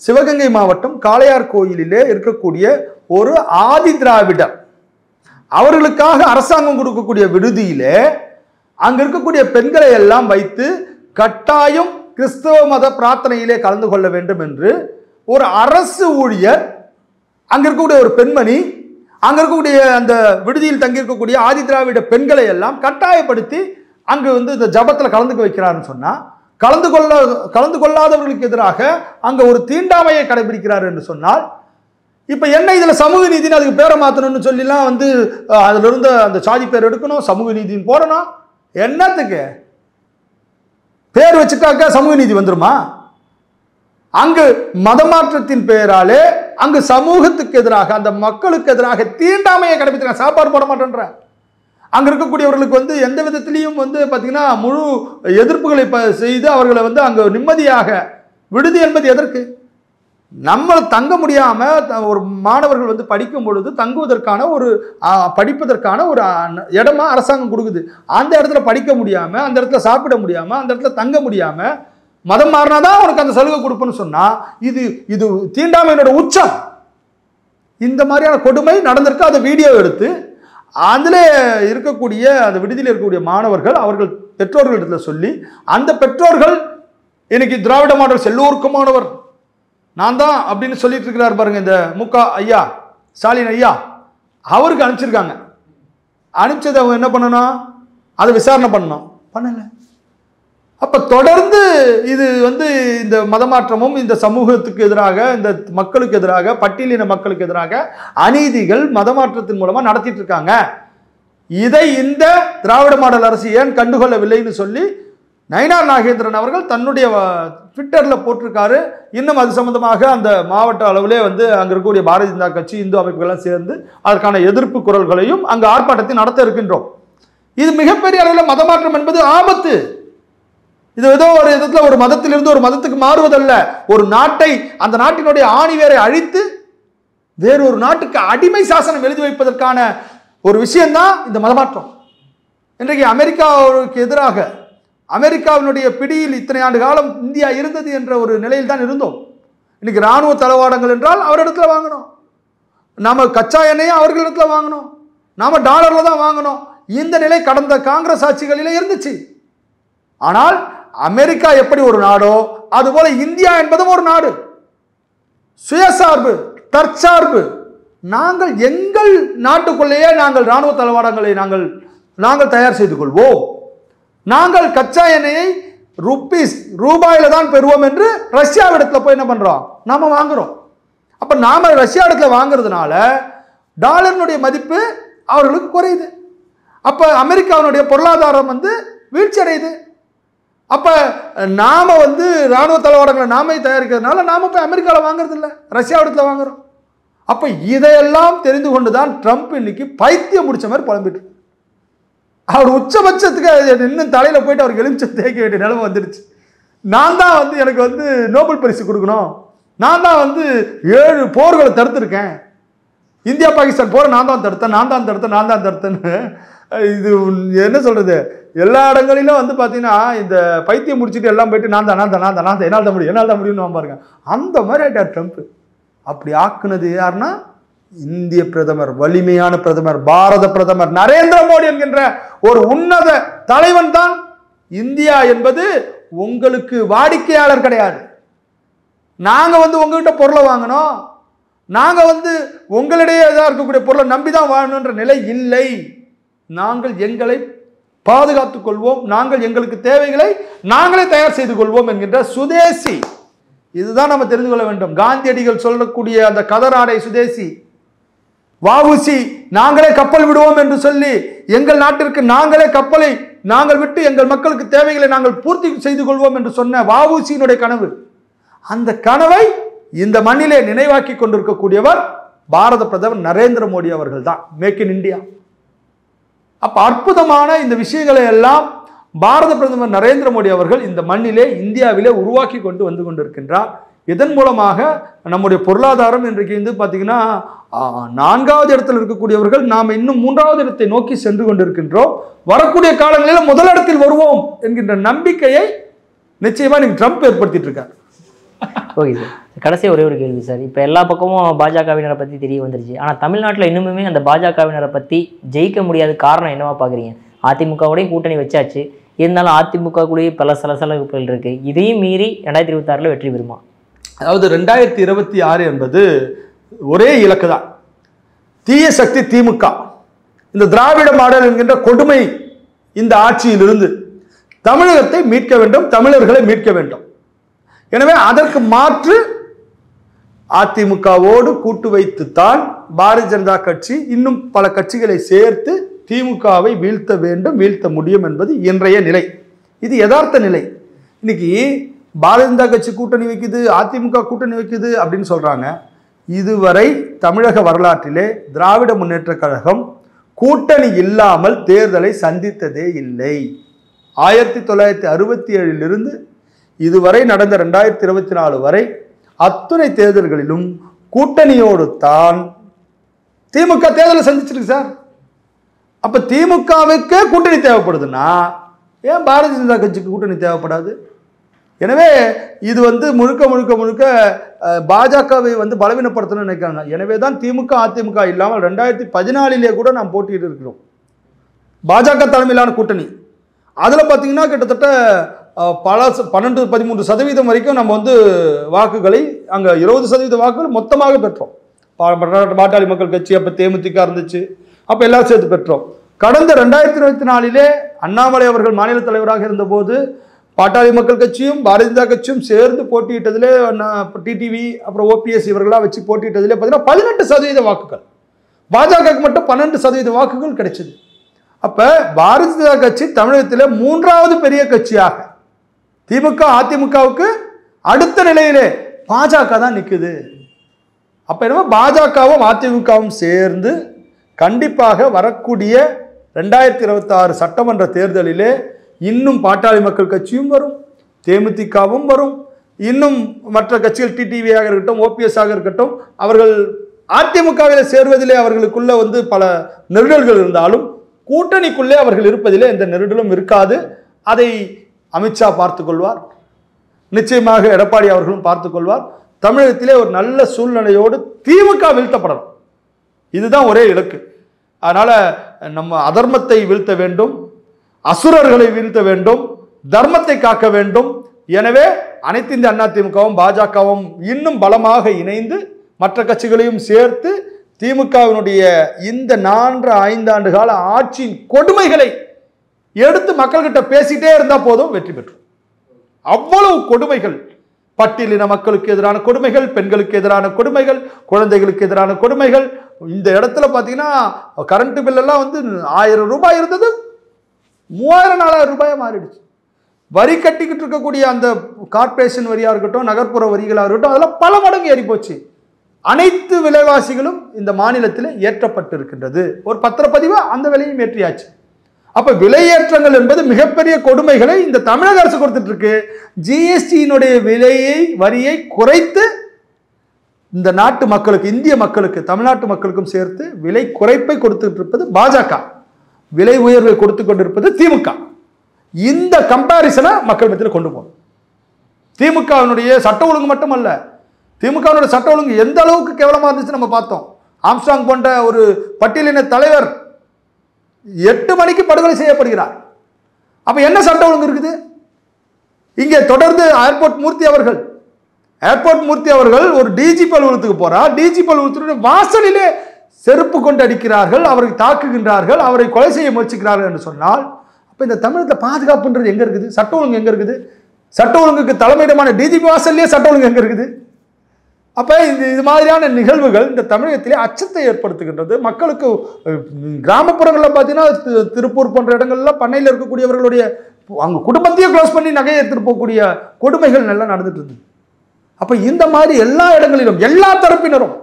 சிவகங்கை மாவட்டம் காளையார் கோயிலிலே இருக்கக்கூடிய ஒரு ஆதி திராவிடர் அவர்களுக்காக அரசாங்கம் கொடுக்கக்கூடிய விடுதியிலே அங்க இருக்கக்கூடிய பெண்களை எல்லாம் வைத்து கட்டாயம் கிறிஸ்தவ மத பிரார்த்தனையிலே கலந்து கொள்ள வேண்டும் என்று ஒரு அரசு ஊழியர், அங்க இருக்கக்கூடிய ஒரு பெண்மணி, அங்க இருக்கக்கூடிய அந்த விடுதியில் தங்கியிருக்கக்கூடிய ஆதி திராவிட பெண்களை எல்லாம் கட்டாயப்படுத்தி அங்கு இந்த ஜபத்துல கலந்துக்க வைக்கிறாருன்னு சொன்னா, கலந்து கொள்ளாதவர்களுக்கு எதிராக அங்க ஒரு தீண்டாமையை கடைபிடிக்கிறார் என்று சொன்னால், இப்ப என்ன இதுல சமூக நீதினு அதுக்கு பேரை மாத்தணும்னு சொல்லிலாம் அதுல இருந்து அந்த சாதி பேர் எடுக்கணும், சமூக நீதினு போடணும். என்னத்துக்கு பேர் வச்சுட்டாக்க சமூக நீதி வந்துருமா? அங்கு மதமாற்றத்தின் பெயராலே அங்கு சமூகத்துக்கு எதிராக, அந்த மக்களுக்கு எதிராக தீண்டாமையை கடைபிடிக்கிறாங்க. சாப்பாடு போட மாட்டேன்ற அங்க இருக்கக்கூடியவர்களுக்கு எந்த விதத்திலையும் பாத்தீங்கன்னா முழு எதிர்ப்புகளை செய்து அவர்களை அங்க நிம்மதியாக விடுதி என்பது எதற்கு? நம்ம தங்க முடியாம ஒரு மாணவர்கள் படிக்கும் பொழுது தங்குவதற்கான ஒரு படிப்பதற்கான ஒரு இடமா அரசாங்கம் கொடுக்குது. அந்த இடத்துல படிக்க முடியாம, அந்த இடத்துல சாப்பிட முடியாம, அந்த இடத்துல தங்க முடியாம மதம் மாறினாதான் உனக்கு அந்த சலுகை கொடுப்பேன்னு சொன்னா இது தீண்டாமையினோட உச்சம். இந்த மாதிரியான கொடுமை நடந்திருக்கு. அதை வீடியோ எடுத்து அதுல இருக்கக்கூடிய அந்த விடுதியில் இருக்கக்கூடிய மாணவர்கள் அவர்கள் பெற்றோர்களிடத்துல சொல்லி, அந்த பெற்றோர்கள் இன்னைக்கு திராவிட மாடல் எல்லோருக்குமானவர் நான் தான் அப்படின்னு சொல்லிட்டு இருக்கிறார் பாருங்க இந்த முக ஐயா, ஸ்டாலின் ஐயா, அவருக்கு அனுப்பிச்சிருக்காங்க. அனுப்பிச்சதை அவங்க என்ன பண்ணணும்? அதை விசாரணை பண்ணணும், பண்ணல. அப்ப தொடர்ந்து இது இந்த மதமாற்றமும் இந்த சமூகத்துக்கு எதிராக, இந்த மக்களுக்கு எதிராக, பட்டியலின மக்களுக்கு எதிராக அநீதிகள் மதமாற்றத்தின் மூலமா நடத்திட்டு இருக்காங்க. இதை இந்த திராவிட மாடல் அரசு ஏன் கண்டுகொள்ளவில்லைன்னு சொல்லி நயினார் நாகேந்திரன் அவர்கள் தன்னுடைய ட்விட்டரில் போட்டிருக்காரு. இன்னும் அது சம்பந்தமாக அந்த மாவட்ட அளவிலே வந்து அங்கே இருக்கக்கூடிய பாரதிய ஜனதா கட்சி, இந்து அமைப்புகள்லாம் சேர்ந்து அதற்கான எதிர்ப்பு குரல்களையும் அங்கு ஆர்ப்பாட்டத்தை நடத்த இருக்கின்றோம். இது மிகப்பெரிய அளவில் மதமாற்றம் என்பது ஆபத்து. இது ஏதோ ஒரு விதத்தில் ஒரு மதத்திலிருந்து ஒரு மதத்துக்கு மாறுவதல்ல. ஒரு நாட்டை, அந்த நாட்டினுடைய ஆணிவேரை அழித்து வேறொரு நாட்டுக்கு அடிமை சாசனம் எழுதி வைப்பதற்கான ஒரு விஷயம்தான் இந்த மதமாற்றம். இன்றைக்கு அமெரிக்காவுக்கு எதிராக, அமெரிக்காவினுடைய பிடியில் இத்தனை ஆண்டு காலம் இந்தியா இருந்தது என்ற ஒரு நிலையில் தான் இருந்தோம். இன்னைக்கு இராணுவ தளவாடங்கள் என்றால் அவரிடத்துல வாங்கணும், நாம கச்சா எண்ணெயை அவர்களிடத்துல வாங்கணும், நாம டாலர்ல தான் வாங்கணும். இந்த நிலை கடந்த காங்கிரஸ் ஆட்சிகளிலே இருந்துச்சு. ஆனால் அமெரிக்கா எப்படி ஒரு நாடோ அதுபோல இந்தியா என்பதும் ஒரு நாடு. சுயசார்பு, தற்சார்பு. நாங்கள் எங்கள் நாட்டுக்குள்ளேயே நாங்கள் இராணுவ தளவாடங்களை நாங்கள் தயார் செய்து கொள்வோம். நாங்கள் கச்சா எண்ணெயை ரூபாயில தான் பெறுவோம் என்று ரஷ்யாவிடத்துல போய் என்ன பண்றோம், நாம வாங்குறோம். அப்ப நாம ரஷ்யாவிடத்துல வாங்குறதுனால டாலரினுடைய மதிப்பு அவர்களுக்கு குறையுது. அப்ப அமெரிக்காவினுடைய பொருளாதாரம் வந்து வீழ்ச்சி அடையுது. அப்ப நாம வந்து இராணுவ தளவாடங்களை நாமே தயாரிக்கிறதுனால நாம போய் அமெரிக்காவில் வாங்குறது இல்லை, ரஷ்யாவிடத்துல வாங்குறோம். அப்ப இதையெல்லாம் தெரிந்து கொண்டுதான் ட்ரம்ப் இன்னைக்கு பைத்தியம் முடிச்ச மாதிரி புலம்பிட்டு, அவர் உச்சபட்சத்துக்கு இன்னும் தலையில போயிட்டு அவருக்கு எலுமிச்சை தேய்க்க வேண்டிய நிலைமை வந்துடுச்சு. நான் தான் வந்து எனக்கு வந்து நோபல் பரிசு கொடுக்கணும், நான் தான் வந்து 7 போர்களை தடுத்திருக்கேன், இந்தியா பாகிஸ்தான் போரை நான் தான் தடுத்தேன்னு இது என்ன சொல்றது, எல்லா இடங்களிலும் வந்து பார்த்தீங்கன்னா இந்த பைத்தியம் முடிச்சுட்டு எல்லாம் போயிட்டு நான் தான் என்னால் தான் முடியும்னு பாருங்க. அந்த மாதிரி ஆயிட்டார் ட்ரம்ப். அப்படி ஆக்குனது யாருன்னா இந்திய பிரதமர், வலிமையான பிரதமர், பாரத பிரதமர் நரேந்திர மோடி என்கின்ற ஒரு உன்னத தலைவன் தான். இந்தியா என்பது உங்களுக்கு வாடிக்கையாளர் கிடையாது. நாங்க வந்து உங்ககிட்ட பொருளை வாங்கணும், நாங்க வந்து உங்களிடையே ஏதாவது இருக்கக்கூடிய பொருளை நம்பிதான் வாழணுன்ற நிலை இல்லை. நாங்கள் எங்களை பாதுகாத்துக் கொள்வோம், நாங்கள் எங்களுக்கு தேவைகளை நாங்களே தயார் செய்து கொள்வோம் என்கின்ற சுதேசி. இதுதான் நம்ம தெரிந்து கொள்ள வேண்டும். காந்தியடிகள் சொல்லக்கூடிய அந்த கதராடை சுதேசி. வஉசி நாங்களே கப்பல் விடுவோம் என்று சொல்லி எங்கள் நாட்டிற்கு நாங்களே கப்பலை நாங்கள் விட்டு எங்கள் மக்களுக்கு தேவைகளை நாங்கள் பூர்த்தி செய்து கொள்வோம் என்று சொன்ன வஉசியினுடைய கனவு. அந்த கனவை இந்த மண்ணிலே நினைவாக்கி கொண்டிருக்கக்கூடியவர் பாரத பிரதமர் நரேந்திர மோடி அவர்கள் தான். Make in India. அப்ப அற்புதமான இந்த விஷயங்களை எல்லாம் பாரத பிரதமர் நரேந்திர மோடி அவர்கள் இந்த மண்ணிலே, இந்தியாவிலே உருவாக்கி கொண்டு வந்து கொண்டிருக்கின்றார். இதன் மூலமாக நம்முடைய பொருளாதாரம் இன்றைக்கு வந்து பார்த்தீங்கன்னா 4வது இடத்தில் இருக்கக்கூடியவர்கள் நாம் இன்னும் 3வது இடத்தை நோக்கி சென்று கொண்டிருக்கின்றோம். வரக்கூடிய காலங்களில் முதலிடத்தில் வருவோம் என்கின்ற நம்பிக்கையை நிச்சயமா நீங்க ட்ரம்ப் ஏற்படுத்திட்டு இருக்கார். ஓகே சார், கடைசி ஒரே ஒரு கேள்வி சார். இப்போ எல்லா பக்கமும் பாஜகவினரை பற்றி தெரிய வந்துருச்சு, ஆனால் தமிழ்நாட்டில் இன்னுமே அந்த பாஜகவினரை பற்றி ஜெயிக்க முடியாத காரணம் என்னவா பார்க்குறீங்க? அதிமுகவோடையும் கூட்டணி வச்சாச்சு, இருந்தாலும் அதிமுக கூடயே பல சலசலப்புகள் இருக்கு. இதையும் மீறி 2026 வெற்றி பெறுமா? அதாவது 2026 என்பது ஒரே இலக்கு தான். தீய சக்தி திமுக, இந்த திராவிட மாடல் என்கின்ற கொடுமை இந்த ஆட்சியிலிருந்து தமிழகத்தை மீட்க வேண்டும், தமிழர்களை மீட்க வேண்டும். எனவே அதற்கு மாற்று அதிமுகவோடு கூட்டு வைத்துத்தான் பாரதிய ஜனதா கட்சி இன்னும் பல கட்சிகளை சேர்த்து திமுகவை வீழ்த்த வேண்டும், வீழ்த்த முடியும் என்பது இன்றைய நிலை. இது யதார்த்த நிலை. இன்னைக்கு பாரதிய ஜனதா கட்சி கூட்டணி வைக்குது, அதிமுக கூட்டணி வைக்குது அப்படின்னு சொல்றாங்க. இதுவரை தமிழக வரலாற்றிலே திராவிட முன்னேற்ற கழகம் கூட்டணி இல்லாமல் தேர்தலை சந்தித்ததே இல்லை. 1967 இதுவரை நடந்த 2024 வரை அத்துணை தேர்தல்களிலும் கூட்டணியோடு தான் திமுக தேர்தலை சந்திச்சிருக்கு சார். அப்ப திமுகவுக்கு கூட்டணி தேவைப்படுதுன்னா ஏன் பாரதிய ஜனதா கட்சிக்கு கூட்டணி தேவைப்படாது? எனவே இது வந்து முழுக்க பாஜகவை வந்து பலவீனப்படுத்தணும்னு நினைக்கிறாங்க. எனவே தான் திமுக அதிமுக இல்லாமல் 2014 கூட நாம் போட்டியிட்டு இருக்கிறோம். பாஜக தலைமையிலான கூட்டணி. அதில் பார்த்தீங்கன்னா கிட்டத்தட்ட 12-13% வரைக்கும் நம்ம வந்து வாக்குகளை, அங்கே 20% வாக்குகள் மொத்தமாக பெற்றோம். பாட்டாளி மக்கள் கட்சி, அப்போ தேமுதிக இருந்துச்சு, அப்போ எல்லாம் சேர்த்து பெற்றோம். கடந்த 2024 அண்ணாமலை அவர்கள் மாநில தலைவராக இருந்தபோது பாட்டாளி மக்கள் கட்சியும் பாரதிய ஜனதா கட்சியும் சேர்ந்து போட்டியிட்டதிலே, டிடிவி அப்புறம் ஓபிஎஸ் இவர்களாக வச்சு போட்டியிட்டதிலே பார்த்தீங்கன்னா 18% வாக்குகள், பாஜகவுக்கு மட்டும் 12% வாக்குகள் கிடைச்சது. அப்ப பாரதிய ஜனதா கட்சி தமிழகத்தில் 3வது பெரிய கட்சியாக திமுக அதிமுகவுக்கு அடுத்த நிலையிலே பாஜக தான் நிற்குது. அப்ப என்னமோ பாஜகவும் அதிமுகவும் சேர்ந்து கண்டிப்பாக வரக்கூடிய 2026 சட்டமன்ற தேர்தலிலே இன்னும் பாட்டாளி மக்கள் கட்சியும் வரும், தேமுதிகவும் வரும், இன்னும் மற்ற கட்சிகள் டிடிவியாக இருக்கட்டும், ஓபிஎஸ் ஆக இருக்கட்டும், அவர்கள் அதிமுகவில் சேர்வதிலே அவர்களுக்குள்ள பல நெருடல்கள் இருந்தாலும் கூட்டணிக்குள்ளே அவர்கள் இருப்பதிலே எந்த நெருடலும் இருக்காது. அதை அமித்ஷா பார்த்துக் கொள்வார், நிச்சயமாக எடப்பாடி அவர்களும் பார்த்துக் கொள்வார். தமிழகத்திலே ஒரு நல்ல சூழ்நிலையோடு திமுக வீழ்த்தப்படணும், இதுதான் ஒரே இலக்கு. அதனால நம்ம அதர்மத்தை வீழ்த்த வேண்டும், அசுரர்களை வீழ்த்த வேண்டும், தர்மத்தை காக்க வேண்டும். எனவே அனைத்து இந்திய அண்ணா திமுகவும் பாஜகவும் இன்னும் பலமாக இணைந்து மற்ற கட்சிகளையும் சேர்த்து திமுகவினுடைய இந்த 4-5 ஆண்டு கால ஆட்சியின் கொடுமைகளை எடுத்து மக்கள்கிட்ட பேசிட்டே இருந்தா போதும், வெற்றி பெற்றோம். அவ்வளவு கொடுமைகள், பட்டியலின மக்களுக்கு எதிரான கொடுமைகள், பெண்களுக்கு எதிரான கொடுமைகள், குழந்தைகளுக்கு எதிரான கொடுமைகள். இந்த இடத்துல பார்த்தீங்கன்னா கரண்ட் பில் எல்லாம் 1000 ரூபாய் இருந்தது 3000-4000 ரூபாயா மாறிடுச்சு. வரி கட்டிக்கிட்டு இருக்கக்கூடிய அந்த கார்பரேஷன் வரியா இருக்கட்டும், நகர்ப்புற வரிகளாக இருக்கட்டும், அதெல்லாம் பல மடங்கு ஏறி போச்சு. அனைத்து விலைவாசிகளும் இந்த மாநிலத்தில் ஏற்றப்பட்டிருக்கின்றது. ஒரு பத்திரப்பதிவு அந்த விலையும் ஏற்றியாச்சு. அப்ப விலையேற்றங்கள் என்பது மிகப்பெரிய கொடுமைகளை இந்த தமிழக அரசு கொடுத்துட்டு இருக்கு. ஜிஎஸ்டியினுடைய வரியை குறைத்து இந்த நாட்டு மக்களுக்கு, இந்திய மக்களுக்கு, தமிழ்நாட்டு மக்களுக்கும் சேர்த்து விலை குறைப்பை கொடுத்துட்டு இருப்பது பாஜக, விலை உயர்வை கொடுத்து கொண்டிருப்பது திமுக. இந்த கம்பாரிசனை மக்கள் மத்தியில் கொண்டு போகணும். திமுகவினுடைய சட்ட ஒழுங்கு மட்டுமல்ல, திமுகவினுடைய சட்ட ஒழுங்கு எந்த அளவுக்கு கேவலமா இருந்துச்சு நம்ம பார்த்தோம். ஆம்ஸ்ட்ராங் போன்ற ஒரு பட்டியலின தலைவர் 8 மணிக்கு படுகொலை செய்யப்படுகிறார். அப்ப என்ன சட்ட ஒழுங்கு இருக்குது? இங்கே தொடர்ந்து ஏர்போர்ட் மூர்த்தி அவர்கள் ஒரு டிஜிபி அலுவலகத்துக்கு போறார். டிஜிபி அலுவலகத்துடைய வாசலிலே செருப்பு கொண்டு அடிக்கிறார்கள், அவரை தாக்குகின்றார்கள், அவரை கொலை செய்ய முயற்சிக்கிறார்கள் என்று சொன்னால், அப்ப இந்த தமிழகத்தில் பாதுகாப்புன்றது எங்க இருக்குது? சட்ட ஒழுங்கு எங்க இருக்குது? சட்ட ஒழுங்குக்கு தலைமையிடமான டிஜிபி வாசல்லே சட்ட ஒழுங்கு எங்க இருக்குது? அப்ப இது மாதிரியான நிகழ்வுகள் இந்த தமிழகத்திலே அச்சத்தை ஏற்படுத்துகின்றது. மக்களுக்கு கிராமப்புறங்களில் பார்த்தீங்கன்னா திருப்பூர் போன்ற இடங்கள்லாம் பண்ணையில் இருக்கக்கூடியவர்களுடைய அவங்க குடும்பத்தையே க்ளோஸ் பண்ணி நகையை எடுத்துட்டு போகக்கூடிய கொடுமைகள் நல்லா நடந்துட்டு இருந்தது. அப்ப இந்த மாதிரி எல்லா இடங்களிலும் எல்லா தரப்பினரும்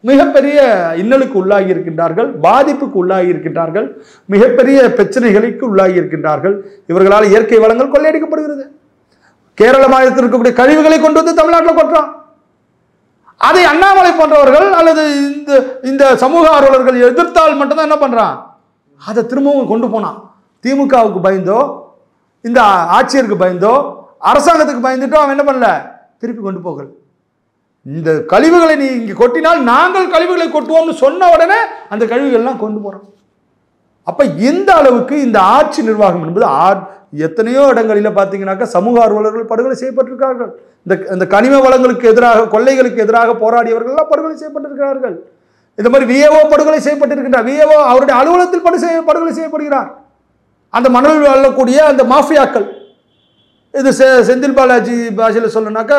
மிகப்பெரிய இன்னலுக்கு உள்ளாகி இருக்கின்றார்கள், பாதிப்புக்கு உள்ளாகி இருக்கின்றார்கள், மிகப்பெரிய பிரச்சனைகளுக்கு உள்ளாகி இருக்கின்றார்கள். இவர்களால் இயற்கை வளங்கள் கொள்ளையடிக்கப்படுகிறது. கேரள மாநிலத்தில் இருக்கக்கூடிய கழிவுகளை கொண்டு வந்து தமிழ்நாட்டில் கொட்டுறான். அதை அண்ணாமலை போன்றவர்கள் அல்லது இந்த சமூக ஆர்வலர்கள் எதிர்த்தால் மட்டும்தான் என்ன பண்றான், அதை திரும்பவும் கொண்டு போனான். திமுகவுக்கு பயந்தோ, இந்த ஆட்சியருக்கு பயந்தோ, அரசாங்கத்துக்கு பயந்துட்டோ அவன் என்ன பண்ணல, திருப்பி கொண்டு போகல. இந்த கழிவுகளை நீ இங்க கொட்டினால் நாங்கள் கழிவுகளை கொட்டுவோம்னு சொன்ன உடனே அந்த கழிவுகள்லாம் கொண்டு போறோம். அப்ப இந்த அளவுக்கு இந்த ஆட்சி நிர்வாகம் என்பது எத்தனையோ இடங்களில் பார்த்தீங்கன்னாக்கா சமூக ஆர்வலர்கள் படுகொலை செய்யப்பட்டிருக்கிறார்கள். இந்த கனிம வளங்களுக்கு எதிராக, கொள்ளைகளுக்கு எதிராக போராடியவர்கள் எல்லாம் படுகொலை செய்யப்பட்டிருக்கிறார்கள். இந்த மாதிரி விஏஓ படுகொலை செய்யப்பட்டிருக்கின்றார். விஏஓ அவருடைய அலுவலகத்தில் படுகொலை செய்யப்படுகிறார். அந்த மணல் அள்ளக்கூடிய அந்த மாஃபியாக்கள், இது செந்தில் பாலாஜி பாஷையில் சொல்லணும்னாக்கா,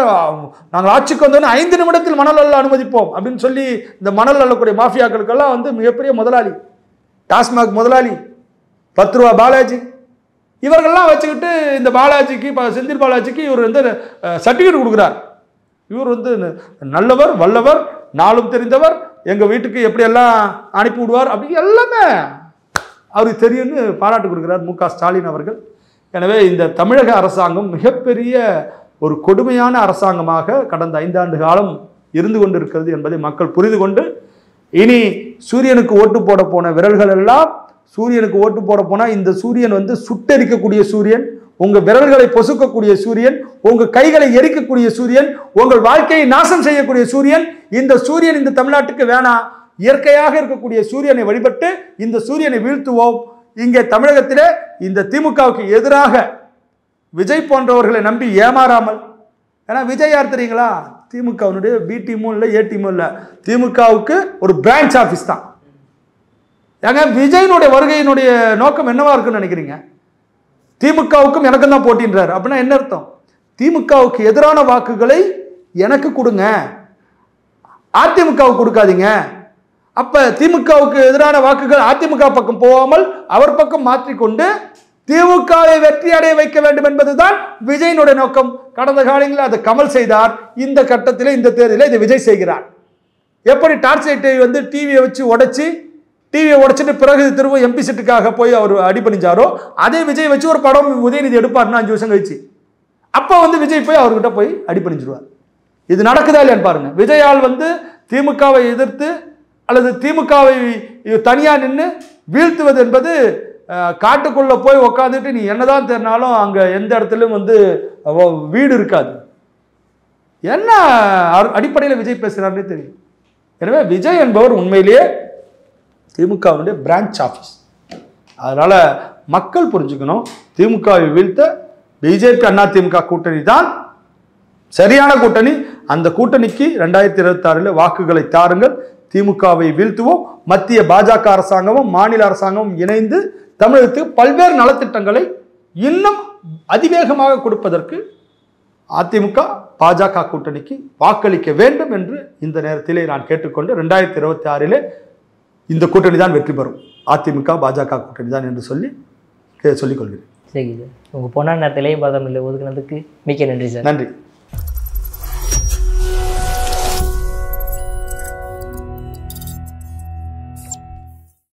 நாங்கள் ஆட்சிக்கு வந்தோன்னா 5 நிமிடத்தில் மணல் அள்ள அனுமதிப்போம் அப்படின்னு சொல்லி இந்த மணல் அள்ளக்கூடிய மாஃபியாக்களுக்கெல்லாம் மிகப்பெரிய முதலாளி, டாஸ்மாக் முதலாளி 10 ரூபா பாலாஜி, இவர்கள்லாம் வச்சுக்கிட்டு இந்த பாலாஜிக்கு, செந்தில் பாலாஜிக்கு இவர் சர்டிஃபிகேட் கொடுக்குறார். இவர் நல்லவர், வல்லவர், நாளும் தெரிந்தவர், எங்கள் வீட்டுக்கு எப்படியெல்லாம் அனுப்பி விடுவார் அப்படி எல்லாமே அவருக்கு தெரியும்னு பாராட்டு கொடுக்குறார் மு க ஸ்டாலின் அவர்கள். எனவே இந்த தமிழக அரசாங்கம் மிகப்பெரிய ஒரு கொடுமையான அரசாங்கமாக கடந்த 5 ஆண்டு காலம் இருந்து கொண்டிருக்கிறது என்பதை மக்கள் புரிந்து கொண்டு, இனி சூரியனுக்கு ஓட்டு போட போன விரல்கள் எல்லாம், சூரியனுக்கு ஓட்டு போட போனா இந்த சூரியன் சுட்டெரிக்கக்கூடிய சூரியன், உங்க விரல்களை பொசுக்கக்கூடிய சூரியன், உங்க கைகளை எரிக்கக்கூடிய சூரியன், உங்கள் வாழ்க்கையை நாசம் செய்யக்கூடிய சூரியன், இந்த சூரியன் இந்த தமிழ்நாட்டுக்கு வேணாம். இயற்கையாக இருக்கக்கூடிய சூரியனை வழிபட்டு இந்த சூரியனை வீழ்த்துவோம். இங்கே தமிழகத்திலே இந்த திமுகவுக்கு எதிராக விஜய் போன்றவர்களை நம்பி ஏமாறாமல், ஏன்னா விஜய் யார் தெரியுங்களா, திமுகவினுடைய பி டீமும் இல்லை, ஏ டீமும் இல்லை, திமுகவுக்கு ஒரு பிரான்ச் ஆஃபீஸ் தான். ஏங்க விஜயனுடைய வருகையினுடைய நோக்கம் என்னவா இருக்குன்னு நினைக்கிறீங்க? திமுகவுக்கும் எனக்கும் தான் போட்டின்றார் அப்படின்னா என்ன அர்த்தம்? திமுகவுக்கு எதிரான வாக்குகளை எனக்கு கொடுங்க, அதிமுகவுக்கு கொடுக்காதீங்க. அப்ப திமுகவுக்கு எதிரான வாக்குகள் அதிமுக பக்கம் போகாமல் அவர் பக்கம் மாற்றிக்கொண்டு திமுகவை வெற்றி அடைய வைக்க வேண்டும் என்பதுதான் விஜயனுடைய நோக்கம். கடந்த காலங்களில் அதை கமல் செய்தார். இந்த கட்டத்தில் இந்த தேர்தலில் இதை விஜய் செய்கிறார். எப்படி டார்ச் லைட்டை வந்து டிவியை வச்சு உடைச்சி டிவியை உடைச்சிட்டு பிறகு திரும்ப எம்பி சீட்டுக்காக போய் அவர் அடிபணிஞ்சாரோ அதே விஜய் வச்சு ஒரு படம் உதயநிதி எடுப்பார்னா 5 வருஷம் கழிச்சு அப்போ வந்து விஜய் போய் அவர்கிட்ட போய் அடிபணிஞ்சிருவார். இது நடக்குதா இல்லையான்னு பாருங்க. விஜயால் வந்து திமுகவை எதிர்த்து அல்லது திமுகவை தனியா நின்று வீழ்த்துவது என்பது காட்டுக்குள்ள போய் உக்காந்துட்டு நீ என்னதான் தெரினாலும் அங்க எந்த இடத்துலயும் வந்து வீடு இருக்காது. என்ன அடிப்படையில் விஜய் பேசுறாருன்னே தெரியும். எனவே விஜய் என்பவர் உண்மையிலேயே திமுகவுடைய பிரான்ச் ஆஃபீஸ். அதனால மக்கள் புரிஞ்சுக்கணும், திமுகவை வீழ்த்த பிஜேபி அண்ணா திமுக கூட்டணி தான் சரியான கூட்டணி. அந்த கூட்டணிக்கு 2026 வாக்குகளை தாருங்கள். திமுகவை வீழ்த்துவோம். மத்திய பாஜக அரசாங்கமும் மாநில அரசாங்கமும் இணைந்து தமிழகத்துக்கு பல்வேறு நலத்திட்டங்களை இன்னும் அதிவேகமாக கொடுப்பதற்கு அதிமுக பாஜக கூட்டணிக்கு வாக்களிக்க வேண்டும் என்று இந்த நேரத்திலே நான் கேட்டுக்கொண்டு 2026 இந்த கூட்டணி தான் வெற்றி பெறும். அதிமுக பாஜக கூட்டணி தான் என்று சொல்லிக் கொள்கிறேன். சரி சார், உங்கள் பொன்னான நேரத்திலேயும் பாதம் இல்லை ஒதுக்குனதுக்கு மிக்க நன்றி சார். நன்றி.